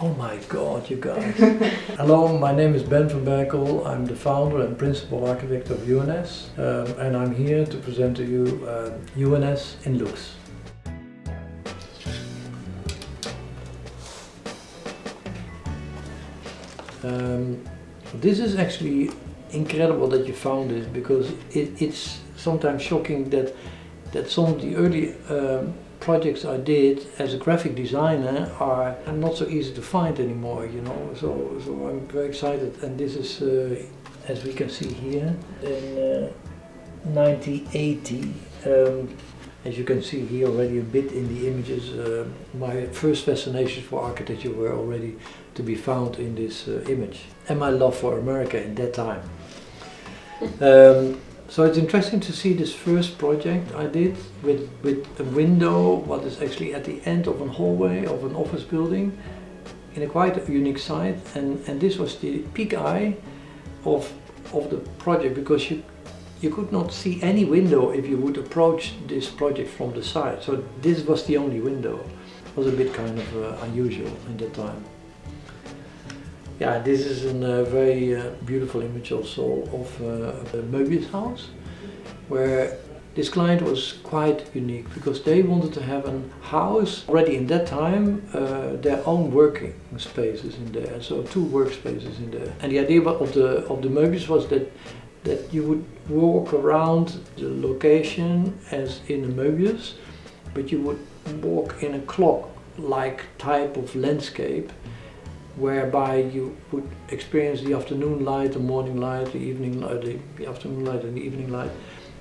Oh my God, you guys. Hello, my name is Ben van Berkel. I'm the founder and principal architect of UNS, and I'm here to present to you UNS in Lux. This is actually incredible that you found this, because it's sometimes shocking that some of the early projects I did as a graphic designer are not so easy to find anymore, you know. So I'm very excited, and this is, as we can see here, in 1980. As you can see here already a bit in the images, my first fascinations for architecture were already to be found in this image, and my love for America in that time. So it's interesting to see this first project I did with a window, what is actually at the end of a hallway of an office building in a quite unique site, and this was the peak eye of the project, because you could not see any window if you would approach this project from the side. So this was the only window. It was a bit kind of unusual in that time. Yeah, this is a very beautiful image also of a Möbius house, where this client was quite unique, because they wanted to have a house already in that time, their own working spaces in there, so 2 workspaces in there. And the idea of the Möbius was that you would walk around the location as in a Möbius, but you would walk in a clock-like type of landscape, whereby you would experience the afternoon light, the morning light, the evening light, the afternoon light and the evening light,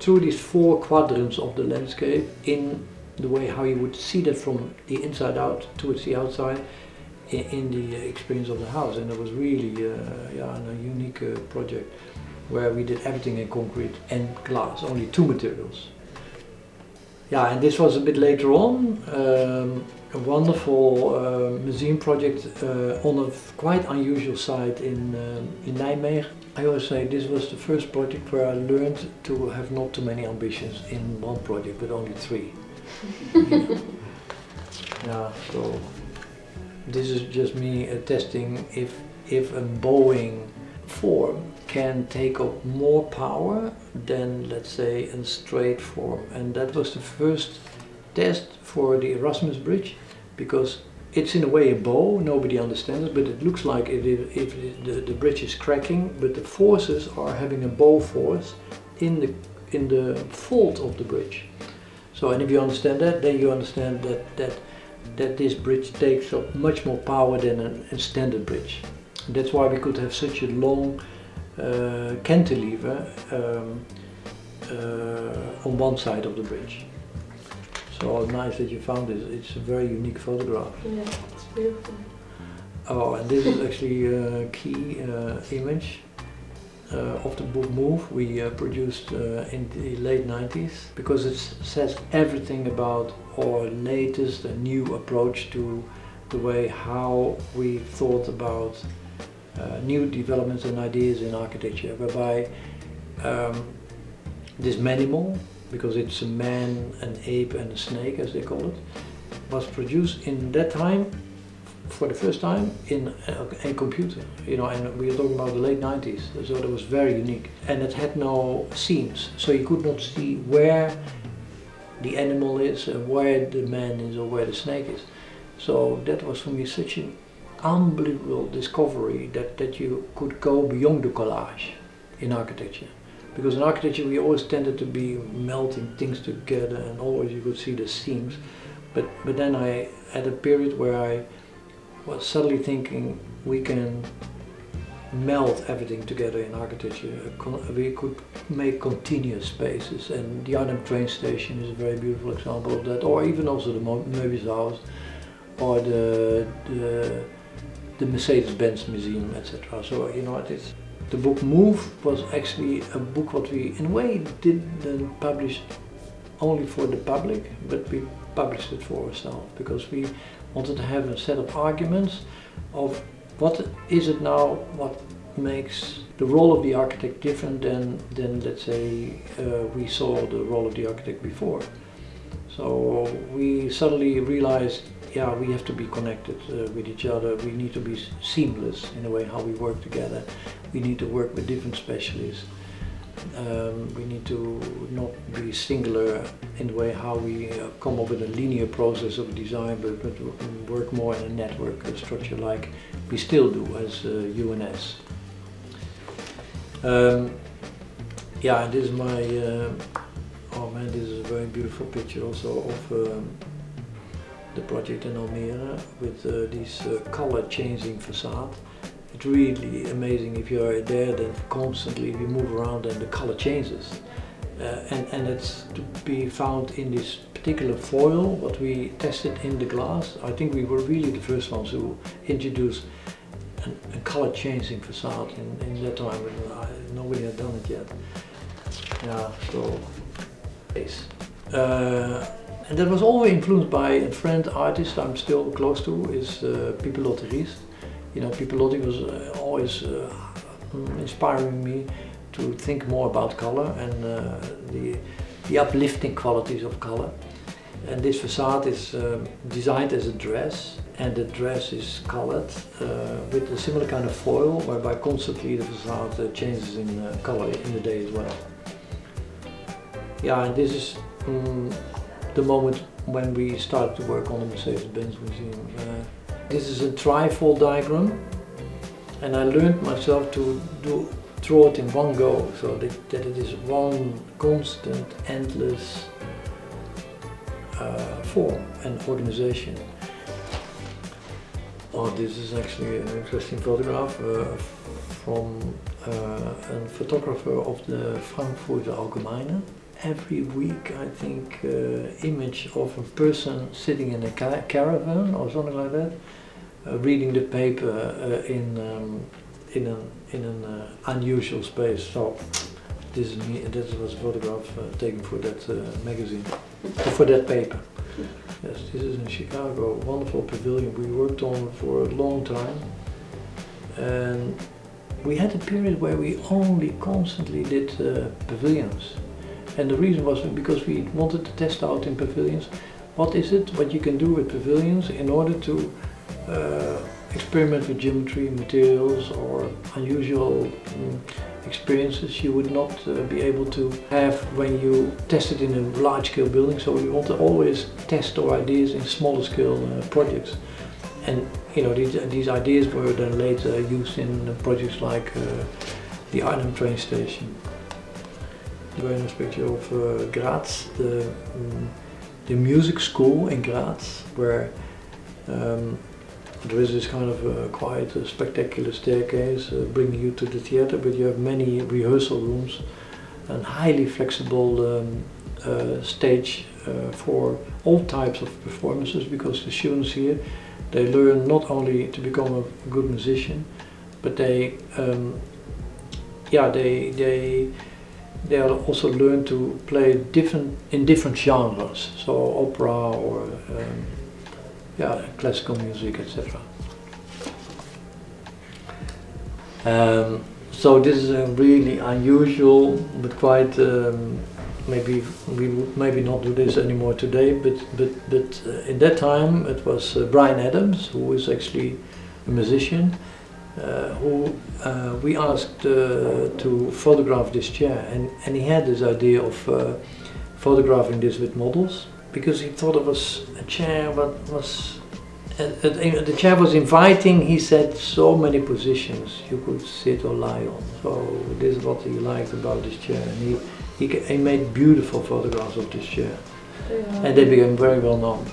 through these 4 quadrants of the landscape, in the way how you would see that from the inside out towards the outside in the experience of the house. And it was really a unique project, where we did everything in concrete and glass, only 2 materials. Yeah, and this was a bit later on, a wonderful museum project on a quite unusual site in Nijmegen. I always say this was the first project where I learned to have not too many ambitions in one project, but only 3. Yeah, so this is just me testing if a bowing form can take up more power than, let's say, a straight form. And that was the first test for the Erasmus Bridge, because it's in a way a bow, nobody understands it, but it looks like if the bridge is cracking, but the forces are having a bow force in the fault of the bridge. So, and if you understand that, then you understand that this bridge takes up much more power than a standard bridge. And that's why we could have such a long cantilever on one side of the bridge. So nice that you found this. It's a very unique photograph. Yeah, it's beautiful. Oh, and this is actually a key image of the book Move we produced in the late 90s, because it says everything about our latest and new approach to the way how we thought about new developments and ideas in architecture, whereby this manimal, because it's a man, an ape and a snake as they call it, was produced in that time for the first time in a computer, you know, and we are talking about the late 90s, so it was very unique. And it had no seams, so you could not see where the animal is, where the man is or where the snake is. So that was for me such an unbelievable discovery that you could go beyond the collage in architecture. Because in architecture we always tended to be melting things together, and always you could see the seams. But then I had a period where I was suddenly thinking we can melt everything together in architecture. We could make continuous spaces, and the Arnhem train station is a very beautiful example of that, or even also the Möbius house, or the Mercedes-Benz museum, etc. So, you know, the book Move was actually a book what we in a way didn't publish only for the public, but we published it for ourselves, because we wanted to have a set of arguments of what is it now, what makes the role of the architect different than let's say we saw the role of the architect before. So we suddenly realized, yeah, we have to be connected with each other. We need to be seamless in a way how we work together. We need to work with different specialists. We need to not be singular in the way how we come up with a linear process of design, but work more in a network structure like we still do as UNS. Yeah, this is my, oh man, this is a very beautiful picture also of the project in Almere with this color changing facade. It's really amazing if you are there, then constantly if you move around and the color changes. And it's to be found in this particular foil, what we tested in the glass. I think we were really the first ones who introduced a color changing facade in that time. Nobody had done it yet. Yeah, so and that was always influenced by a friend artist I'm still close to, is Pipelotti Riest. You know, Pipelotti was always inspiring me to think more about color and the uplifting qualities of color. And this facade is designed as a dress, and the dress is colored with a similar kind of foil, whereby constantly the facade changes in color in the day as well. Yeah, and this is the moment when we started to work on the Mercedes-Benz Museum. This is a trifold diagram, and I learned myself to draw it in one go, so that it is one constant, endless form and organization. Oh, this is actually an interesting photograph from a photographer of the Frankfurter Allgemeine. Every week, I think, image of a person sitting in a caravan or something like that, reading the paper in an unusual space. So this is me. This was a photograph taken for that magazine, for that paper. Yes, this is in Chicago. Wonderful pavilion we worked on for a long time, and we had a period where we only constantly did pavilions. And the reason was because we wanted to test out in pavilions what you can do with pavilions in order to experiment with geometry, materials, or unusual experiences you would not be able to have when you test it in a large-scale building. So we want to always test our ideas in smaller scale projects. And you know, these ideas were then later used in projects like the Arnhem train station. Very nice picture of Graz, the music school in Graz, where there is this kind of quite spectacular staircase bringing you to the theater, but you have many rehearsal rooms and highly flexible stage for all types of performances, because the students here, they learn not only to become a good musician, but they also learn to play in different genres, so opera or classical music, etc. So this is a really unusual, but quite maybe we would maybe not do this anymore today. But in that time it was Brian Adams, who is actually a musician, who we asked to photograph this chair, and he had this idea of photographing this with models, because he thought it was a chair the chair was inviting. He said so many positions you could sit or lie on. So this is what he liked about this chair, and he made beautiful photographs of this chair, and they became very well known.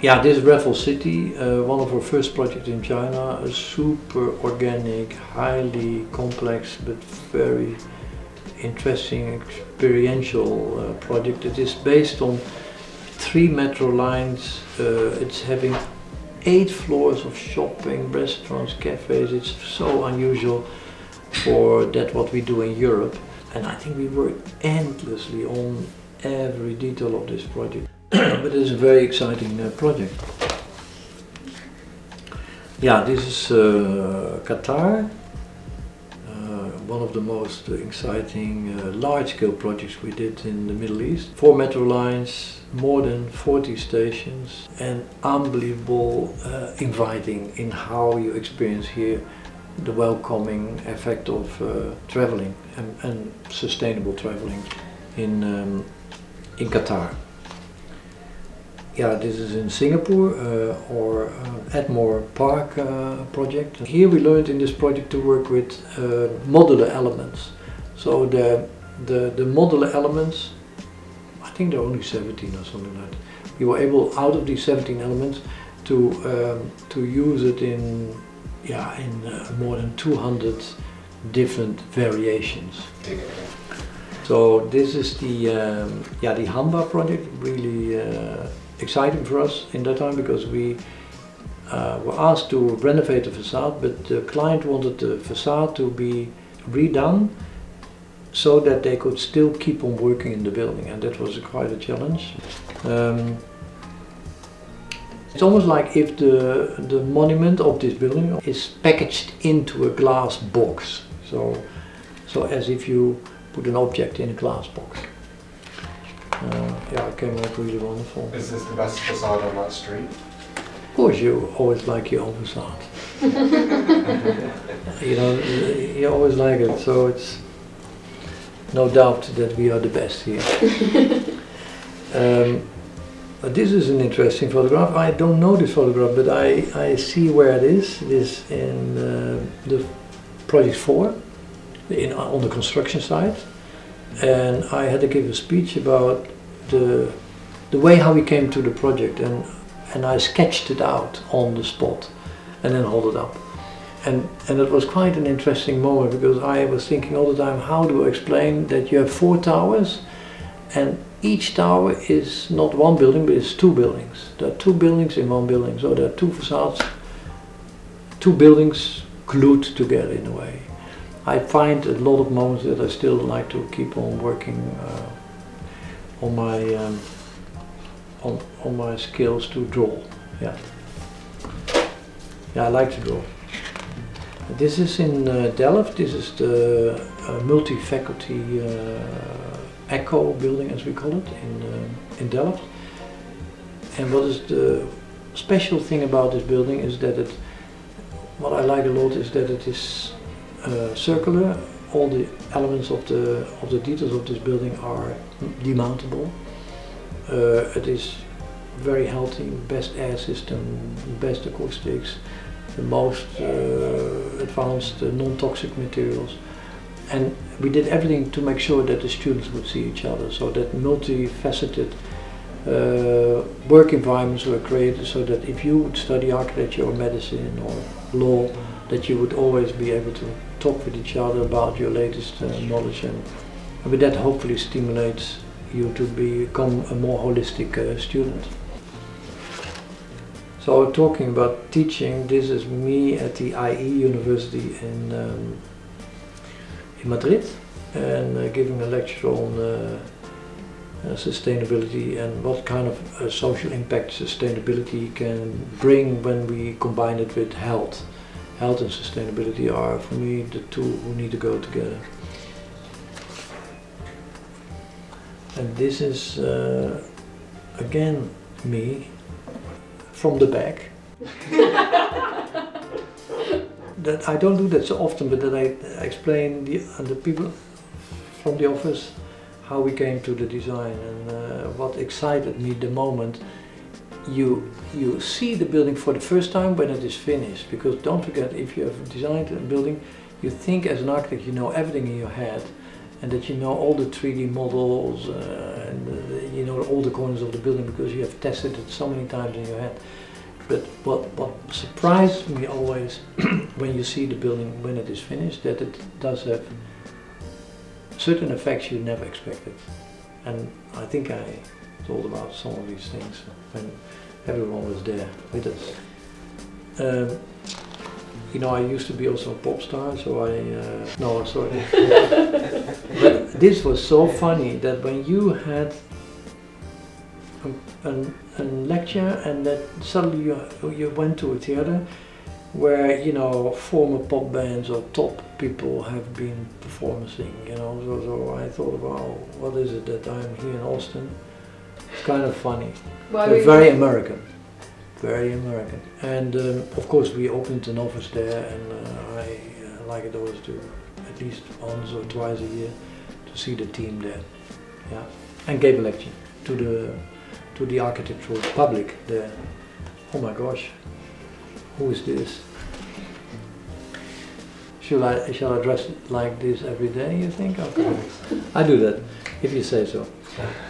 Yeah, this is Raffles City, one of our first projects in China, a super organic, highly complex but very interesting experiential project. It is based on 3 metro lines. It's having 8 floors of shopping, restaurants, cafes. It's so unusual for that what we do in Europe. And I think we worked endlessly on every detail of this project. But it's a very exciting project. Yeah, this is Qatar, one of the most exciting large-scale projects we did in the Middle East. 4 metro lines, more than 40 stations, and unbelievable inviting in how you experience here the welcoming effect of traveling and sustainable traveling in Qatar. Yeah, this is in Singapore or Atmore Park project. Here we learned in this project to work with modular elements. So the modular elements, I think there are only 17 or something like that. We were able, out of these 17 elements, to use it in more than 200 different variations. So this is the Hamba project, really exciting for us in that time, because we were asked to renovate the facade, but the client wanted the facade to be redone so that they could still keep on working in the building, and that was quite a challenge. It's almost like if the monument of this building is packaged into a glass box, so as if you put an object in a glass box. Yeah, it came out really wonderful. Is this the best facade on that street? Of course, you always like your own facade. You always like it, so it's no doubt that we are the best here. This is an interesting photograph. I don't know this photograph, but I see where it is. It is in the project 4, on the construction site. And I had to give a speech about the way how we came to the project, and I sketched it out on the spot and then hold it up. And it was quite an interesting moment, because I was thinking all the time, how do I explain that you have 4 towers, and each tower is not one building, but it's 2 buildings. There are 2 buildings in one building, so there are 2 facades, 2 buildings glued together in a way. I find a lot of moments that I still like to keep on working on my skills to draw. Yeah, I like to draw. This is in Delft. This is the multi-faculty Echo building, as we call it, in Delft. And what is the special thing about this building is that what I like a lot is that it is circular. All the elements of the details of this building are demountable. It is very healthy, best air system, best acoustics, the most advanced non-toxic materials. And we did everything to make sure that the students would see each other, so that multifaceted work environments were created, so that if you would study architecture or medicine or law, that you would always be able to talk with each other about your latest knowledge, and with that hopefully stimulates you to become a more holistic student. So talking about teaching, this is me at the IE University in Madrid, and giving a lecture on sustainability and what kind of social impact sustainability can bring when we combine it with health. Health and sustainability are, for me, the 2 who need to go together. And this is again me from the back. That I don't do that so often, but that I explain the people from the office how we came to the design, and what excited me the moment you see the building for the first time when it is finished. Because don't forget, if you have designed a building, you think as an architect you know everything in your head, and that you know all the 3D models, and you know all the corners of the building because you have tested it so many times in your head. But what surprised me always when you see the building when it is finished, that it does have certain effects you never expected. And I think I told about some of these things when everyone was there with us. I used to be also a pop star, so no, sorry. But this was so funny that when you had a lecture and that suddenly you went to a theater, where, you know, former pop bands or top people have been performing, you know. So I thought, wow, what is it that I'm here in Austin? It's kind of funny. But very American. Very American. And of course we opened an office there, and I like it always to at least once or twice a year to see the team there. Yeah. And gave a lecture to the architectural public there. Oh my gosh, who is this? Shall I dress like this every day, you think? Okay. I do that, if you say so.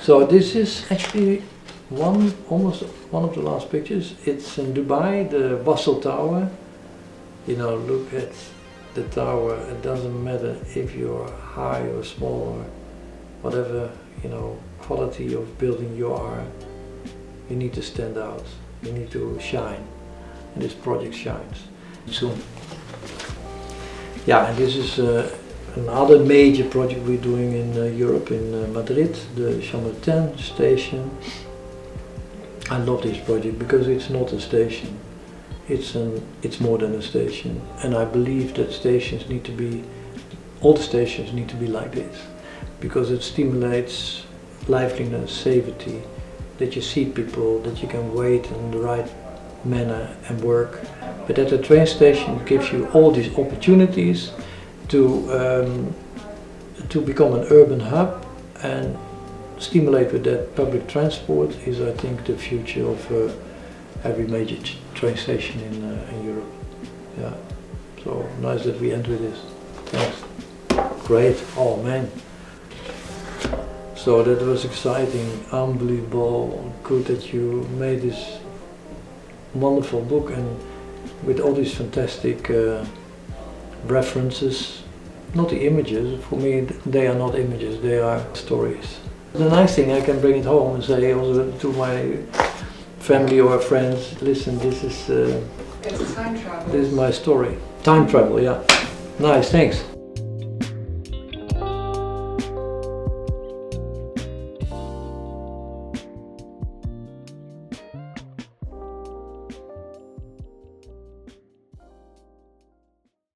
So this is actually almost one of the last pictures. It's in Dubai, the Wasl Tower. You know, look at the tower. It doesn't matter if you're high or small or whatever, you know, quality of building you are. You need to stand out. You need to shine. And this project shines soon. Yeah, and this is another major project we're doing in Europe, in Madrid, the Chamartin station. I love this project because it's not a station. It's more than a station, and I believe that stations need to be, all the stations need to be like this, because it stimulates liveliness, safety, that you see people, that you can wait in the right manner and work. But at the train station it gives you all these opportunities to become an urban hub, and stimulate with that public transport is, I think, the future of every major train station in Europe. Yeah, so nice that we end with this. Thanks. Great. Oh man. So that was exciting, unbelievable, good that you made this wonderful book, and with all these fantastic references. Not the images, for me they are not images, they are stories. The nice thing, I can bring it home and say also to my family or friends, listen, this is it's time travel. This is my story. Time travel, yeah. Nice, thanks.